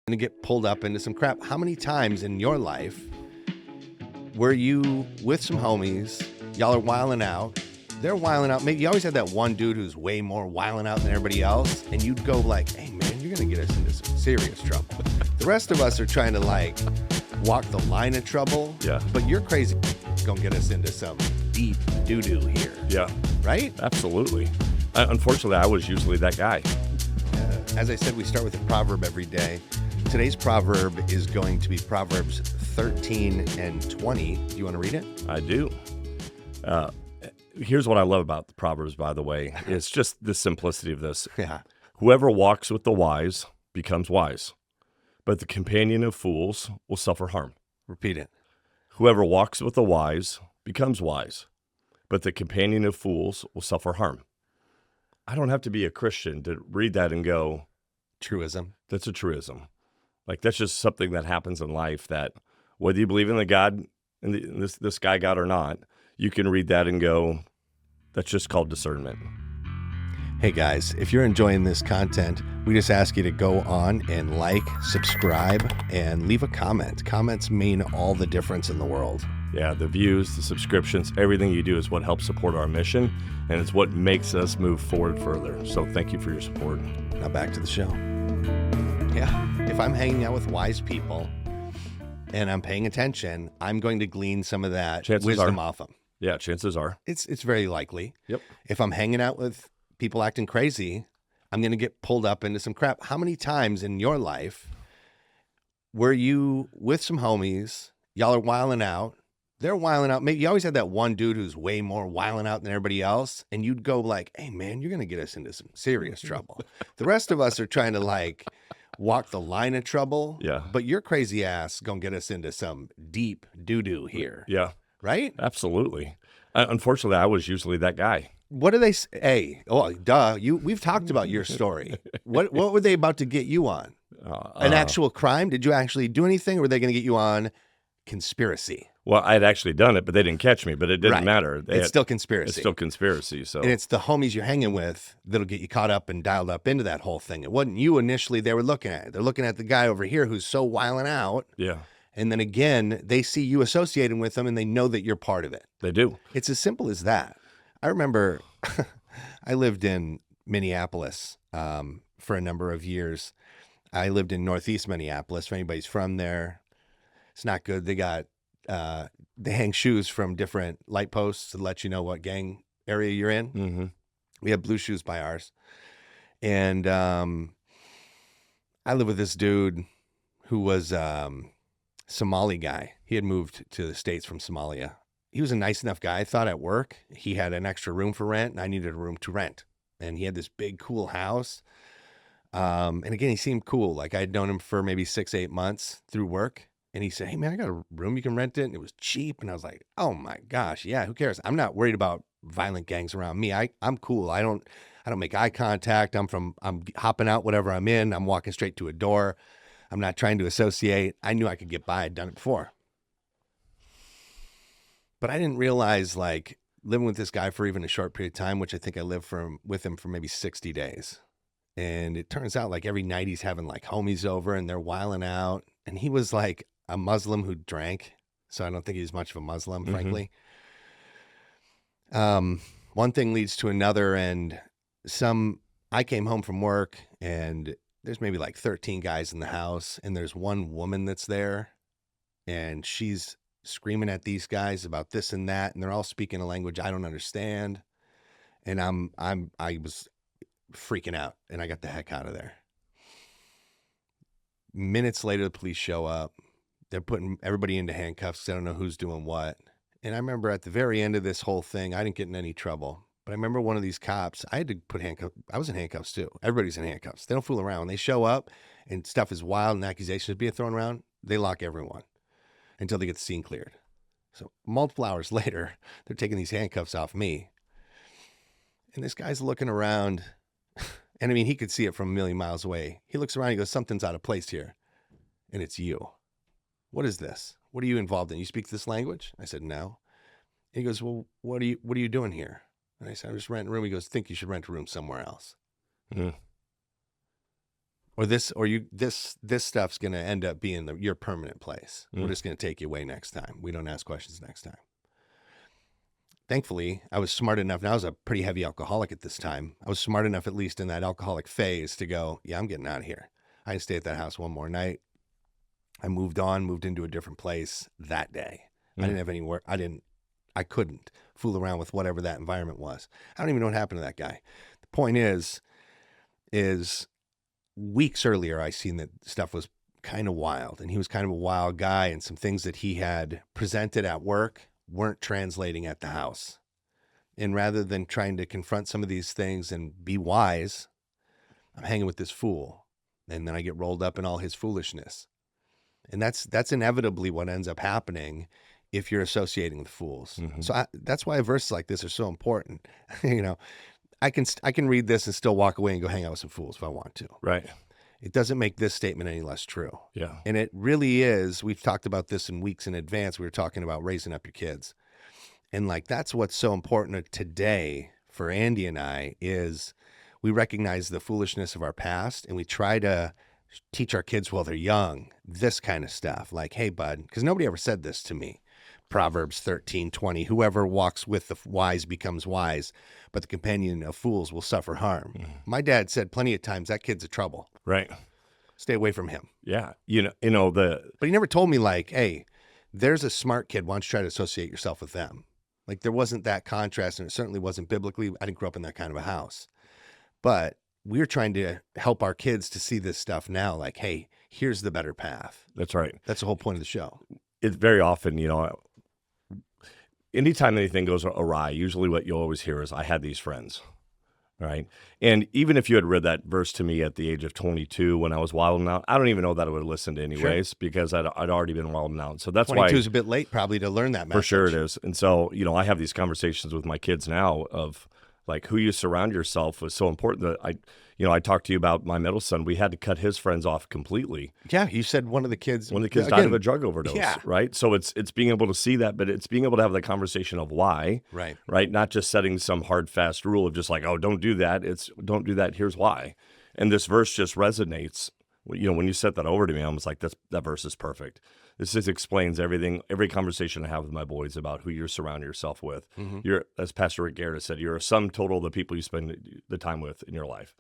to get pulled up into some crap. How many times in your life were you with some homies, y'all are wilding out, they're wilding out, maybe you always had that one dude who's way more wilding out than everybody else, and you'd go like, hey man, you're gonna get us into some serious trouble. The rest of us are trying to like walk the line of trouble, but you're crazy gonna get us into some deep doo-doo here. Yeah. Right? Absolutely. Unfortunately, I was usually that guy. As I said, we start with a proverb every day. Today's proverb is going to be Proverbs 13 and 20. Do you want to read it? I do. Here's what I love about the Proverbs, by the way. It's just the simplicity of this. Yeah. Whoever walks with the wise becomes wise, but the companion of fools will suffer harm. Repeat it. Whoever walks with the wise becomes wise, but the companion of fools will suffer harm. I don't have to be a Christian to read that and go, truism. That's a truism. Like, that's just something that happens in life that whether you believe in the God, in this guy God or not, you can read that and go, that's just called discernment. Hey guys, if you're enjoying this content, we just ask you to go on and like, subscribe, and leave a comment. Comments mean all the difference in the world. Yeah, the views, the subscriptions, everything you do is what helps support our mission, and it's what makes us move forward further. So thank you for your support. Now back to the show. Yeah, if I'm hanging out with wise people and I'm paying attention, I'm going to glean some of that wisdom off them. Yeah, chances are. It's very likely. Yep. If I'm hanging out with people acting crazy, I'm going to get pulled up into some crap. How many times in your life were you with some homies, y'all are wilding out, they're wilding out, maybe you always had that one dude who's way more wilding out than everybody else, and you'd go like, hey man, you're going to get us into some serious trouble. The rest of us are trying to like walk the line of trouble, but your crazy ass going to get us into some deep doo-doo here. Yeah. Right? Absolutely. Unfortunately, I was usually that guy. What do they say? Hey, oh, duh. We've talked about your story. What were they about to get you on? An actual crime? Did you actually do anything, or were they going to get you on conspiracy? Well, I had actually done it, but they didn't catch me. But it didn't matter. It's still conspiracy. It's still conspiracy. So, and it's the homies you're hanging with that'll get you caught up and dialed up into that whole thing. It wasn't you initially they were looking at. They're looking at the guy over here who's so wilding out. Yeah. And then again, they see you associating with them, and they know that you're part of it. They do. It's as simple as that. I remember I lived in Minneapolis for a number of years. I lived in Northeast Minneapolis. If anybody's from there, it's not good. They got they hang shoes from different light posts to let you know what gang area you're in. Mm-hmm. We have blue shoes by ours. And I lived with this dude who was Somali guy. He had moved to the States from Somalia. He was a nice enough guy. I thought at work he had an extra room for rent, and I needed a room to rent. And he had this big, cool house. And again, he seemed cool. Like I'd known him for maybe 6-8 months through work. And he said, hey man, I got a room, you can rent it. And it was cheap. And I was like, oh my gosh, yeah, who cares? I'm not worried about violent gangs around me. I'm cool. I don't make eye contact. I'm hopping out whatever I'm in. I'm walking straight to a door. I'm not trying to associate. I knew I could get by. I'd done it before. But I didn't realize, like, living with this guy for even a short period of time, which I think I lived with him for maybe 60 days. And it turns out, like, every night he's having, like, homies over, and they're wilding out. And he was, like, a Muslim who drank. So I don't think he was much of a Muslim, frankly. One thing leads to another, and I came home from work, and there's maybe like 13 guys in the house, and there's one woman that's there, and she's screaming at these guys about this and that, and they're all speaking a language I don't understand. And I was freaking out, and I got the heck out of there. Minutes later, the police show up. They're putting everybody into handcuffs. They don't know who's doing what. And I remember at the very end of this whole thing, I didn't get in any trouble. But I remember one of these cops, I had to put handcuffs. I was in handcuffs too. Everybody's in handcuffs. They don't fool around. When they show up and stuff is wild and accusations being thrown around, they lock everyone until they get the scene cleared. So multiple hours later, they're taking these handcuffs off me. And this guy's looking around. And I mean, he could see it from a million miles away. He looks around, he goes, something's out of place here. And it's you. What is this? What are you involved in? You speak this language? I said, no. And he goes, well, what are you doing here? And I said, I'm just renting a room. He goes, think you should rent a room somewhere else. Mm. this stuff's going to end up being your permanent place. We're Mm. just going to take you away next time. We don't ask questions next time. Thankfully, I was smart enough, and I was a pretty heavy alcoholic at this time. I was smart enough, at least in that alcoholic phase, to go, yeah, I'm getting out of here. I didn't stay at that house one more night. I moved into a different place that day. I didn't have any work. I couldn't fool around with whatever that environment was. I don't even know what happened to that guy. The point is weeks earlier, I seen that stuff was kind of wild, and he was kind of a wild guy, and some things that he had presented at work weren't translating at the house. And rather than trying to confront some of these things and be wise, I'm hanging with this fool. And then I get rolled up in all his foolishness. And that's inevitably what ends up happening if you're associating with fools. Mhm. So that's why verses like this are so important. I can read this and still walk away and go hang out with some fools if I want to. Right. It doesn't make this statement any less true. Yeah. And it really is. We've talked about this in weeks in advance. We were talking about raising up your kids. And that's what's so important today for Andy and I is we recognize the foolishness of our past, and we try to teach our kids while they're young this kind of stuff. Like, hey, bud, because nobody ever said this to me. Proverbs 13:20, whoever walks with the wise becomes wise, but the companion of fools will suffer harm. My dad said plenty of times, that kid's a trouble. Right. Stay away from him. Yeah. But he never told me hey, there's a smart kid. Why don't you try to associate yourself with them? There wasn't that contrast, and it certainly wasn't biblically. I didn't grow up in that kind of a house. But we're trying to help our kids to see this stuff now. Hey, here's the better path. That's right. That's the whole point of the show. It's very often, anytime anything goes awry, usually what you'll always hear is, I had these friends, right? And even if you had read that verse to me at the age of 22 when I was wilding out, I don't even know that I would have listened anyways, because I'd already been wilding out. So that's 22 why. is a bit late probably to learn that message. For sure it is. And so, I have these conversations with my kids now of who you surround yourself with so important. That I talked to you about my middle son. We had to cut his friends off completely. Yeah, you said one of the kids died of a drug overdose, yeah. right? So it's being able to see that, but it's being able to have the conversation of why, right? Not just setting some hard, fast rule of just oh, don't do that. It's don't do that. Here's why. And this verse just resonates. When you set that over to me, I was like, that verse is perfect. This just explains everything, every conversation I have with my boys about who you're surrounding yourself with. Mm-hmm. You're, as Pastor Rick Garrett said, you're a sum total of the people you spend the time with in your life,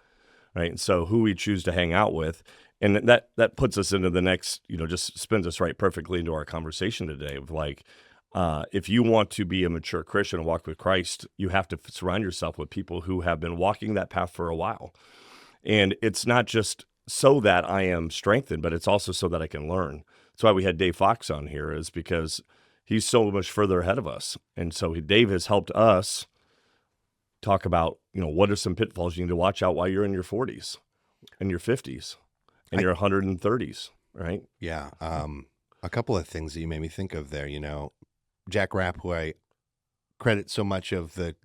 right? And so who we choose to hang out with, and that puts us into the next, just spins us right perfectly into our conversation today of if you want to be a mature Christian and walk with Christ, you have to surround yourself with people who have been walking that path for a while. And it's not just so that I am strengthened, but it's also so that I can learn. That's why we had Dave Fox on here, is because he's so much further ahead of us. And so Dave has helped us talk about, what are some pitfalls you need to watch out while you're in your 40s and your 50s and your 130s, right? Yeah. A couple of things that you made me think of there, Jack Rapp, who I credit so much of the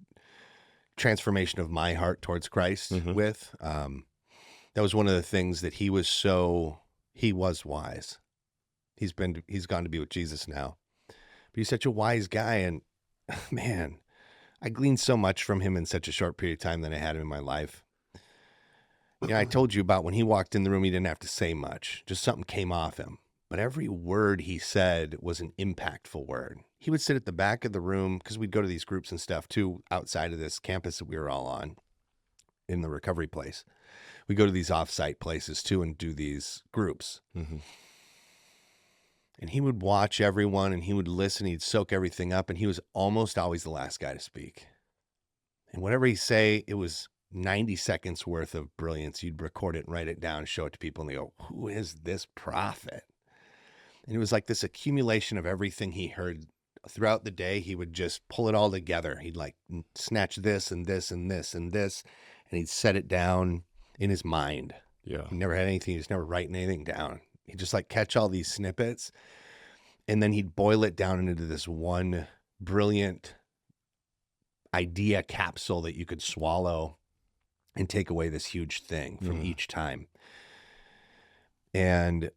transformation of my heart towards Christ with, that was one of the things that he was wise. He's gone to be with Jesus now, but he's such a wise guy. And man, I gleaned so much from him in such a short period of time that I had him in my life. I told you about when he walked in the room, he didn't have to say much, just something came off him. But every word he said was an impactful word. He would sit at the back of the room, because we'd go to these groups and stuff too, outside of this campus that we were all on in the recovery place. We go to these off-site places too and do these groups. Mm-hmm. And he would watch everyone, and he would listen. He'd soak everything up, and he was almost always the last guy to speak. And whatever he'd say, it was 90 seconds worth of brilliance. You'd record it, write it down, show it to people, and they go, who is this prophet? And it was like this accumulation of everything he heard throughout the day. He would just pull it all together. He'd snatch this and this and this and this, and he'd set it down in his mind. Yeah. He never had anything. He was never writing anything down. He'd just catch all these snippets, and then he'd boil it down into this one brilliant idea capsule that you could swallow and take away this huge thing from each time. And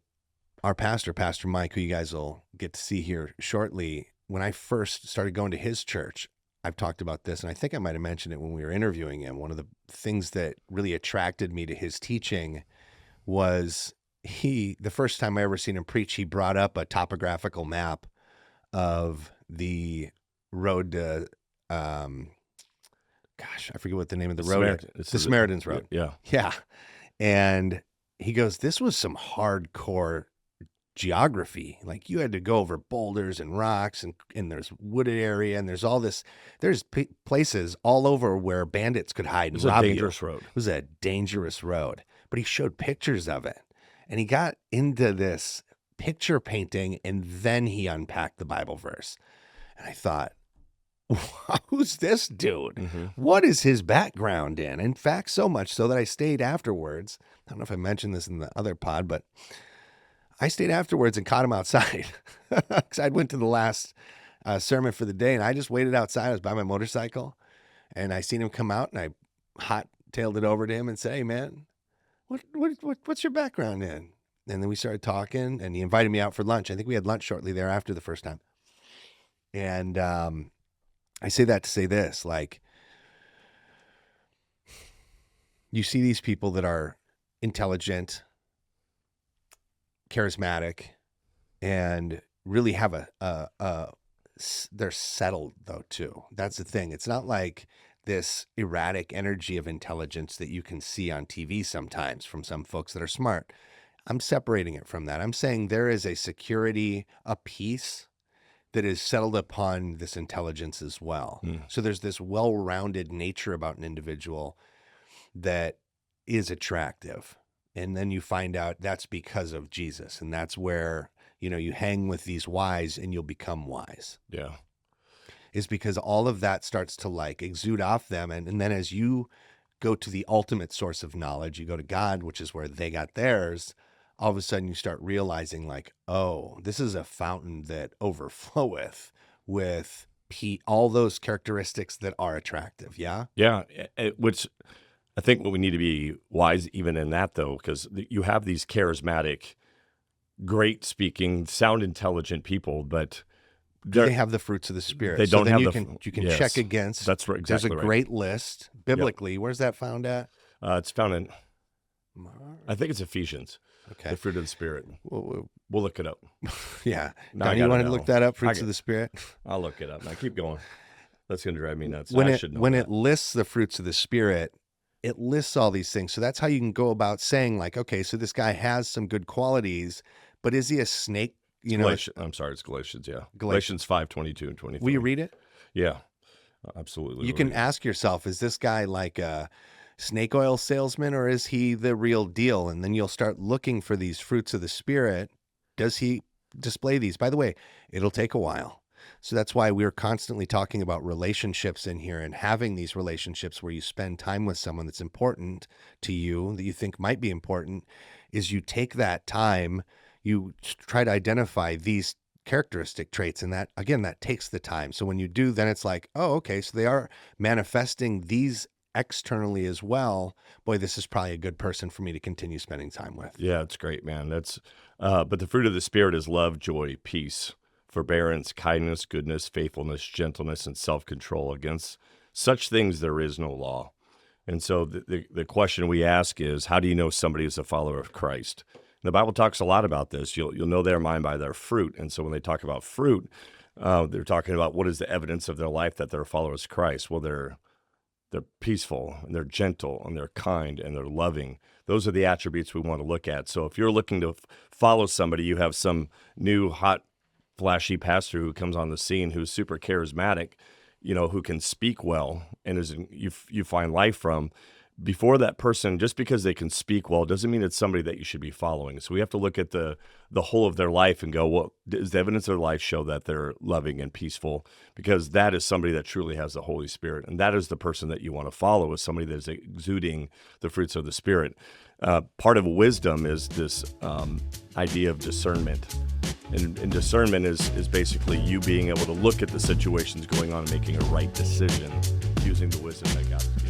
our pastor, Pastor Mike, who you guys will get to see here shortly, when I first started going to his church, I've talked about this, and I think I might have mentioned it when we were interviewing him. One of the things that really attracted me to his teaching was the first time I ever seen him preach, he brought up a topographical map of the road to, I forget what the name of the road is. The Samaritan's Road. Yeah. Yeah. And he goes, this was some hardcore geography. Like, you had to go over boulders and rocks, and there's wooded area, and there's all this, there's places all over where bandits could hide and rob you. It was a dangerous road. It was a dangerous road. But he showed pictures of it. And he got into this picture painting, and then he unpacked the Bible verse. And I thought, who's this dude? Mm-hmm. What is his background in? In fact, so much so that I stayed afterwards. I don't know if I mentioned this in the other pod, but I stayed afterwards and caught him outside because I went to the last sermon for the day, and I just waited outside. I was by my motorcycle, and I seen him come out, and I hot-tailed it over to him and said, hey, man, what's your background in? And then we started talking, and he invited me out for lunch. I think we had lunch shortly thereafter the first time. And I say that to say this, like, you see these people that are intelligent, charismatic, and really have they're settled though too. That's the thing. It's not like this erratic energy of intelligence that you can see on TV sometimes from some folks that are smart. I'm separating it from that. I'm saying there is a security, a peace that is settled upon this intelligence as well. So there's this well-rounded nature about an individual that is attractive. And then you find out that's because of Jesus. And that's where, you hang with these wise and you'll become wise. Yeah. Is because all of that starts to like exude off them. And then as you go to the ultimate source of knowledge, you go to God, which is where they got theirs. All of a sudden you start realizing like, oh, this is a fountain that overfloweth with all those characteristics that are attractive. Yeah. Yeah. Which I think what we need to be wise even in that though, because you have these charismatic, great speaking, sound intelligent people, but they have the fruits of the Spirit. They don't have you can check against. That's right. Exactly. There's a great list biblically. Yep. Where's that found at? It's found in, I think it's Ephesians. Okay. The fruit of the Spirit. We'll look it up. Yeah. Don, you want to look that up? Fruits of the Spirit? I'll look it up. Now keep going. That's going to drive me nuts. When it lists the fruits of the Spirit, it lists all these things. So that's how you can go about saying like, okay, so this guy has some good qualities, but is he a snake? I'm sorry, it's Galatians, yeah. Galatians 5:22 and 23. Will you read it? Yeah, absolutely. You can ask yourself, is this guy like a snake oil salesman or is he the real deal? And then you'll start looking for these fruits of the Spirit. Does he display these? By the way, it'll take a while. So that's why we're constantly talking about relationships in here and having these relationships where you spend time with someone that's important to you, that you think might be important, is you take that time, you try to identify these characteristic traits, and that, again, that takes the time. So when you do, then it's like, oh, okay, so they are manifesting these externally as well. Boy, this is probably a good person for me to continue spending time with. Yeah, it's great, man. But the fruit of the Spirit is love, joy, peace, forbearance, kindness, goodness, faithfulness, gentleness, and self-control. Against such things there is no law. And so the question we ask is, how do you know somebody is a follower of Christ? The Bible talks a lot about this. You'll know their mind by their fruit. And so when they talk about fruit, they're talking about what is the evidence of their life that they're followers of Christ. Well, they're peaceful, and they're gentle, and they're kind, and they're loving. Those are the attributes we want to look at. So if you're looking to follow somebody, you have some new, hot, flashy pastor who comes on the scene who's super charismatic, who can speak well, and you find life from. Before that person, just because they can speak well, doesn't mean it's somebody that you should be following. So we have to look at the whole of their life and go, well, does the evidence of their life show that they're loving and peaceful? Because that is somebody that truly has the Holy Spirit. And that is the person that you want to follow, is somebody that is exuding the fruits of the Spirit. Part of wisdom is this idea of discernment. And discernment is basically you being able to look at the situations going on and making a right decision using the wisdom that God has given.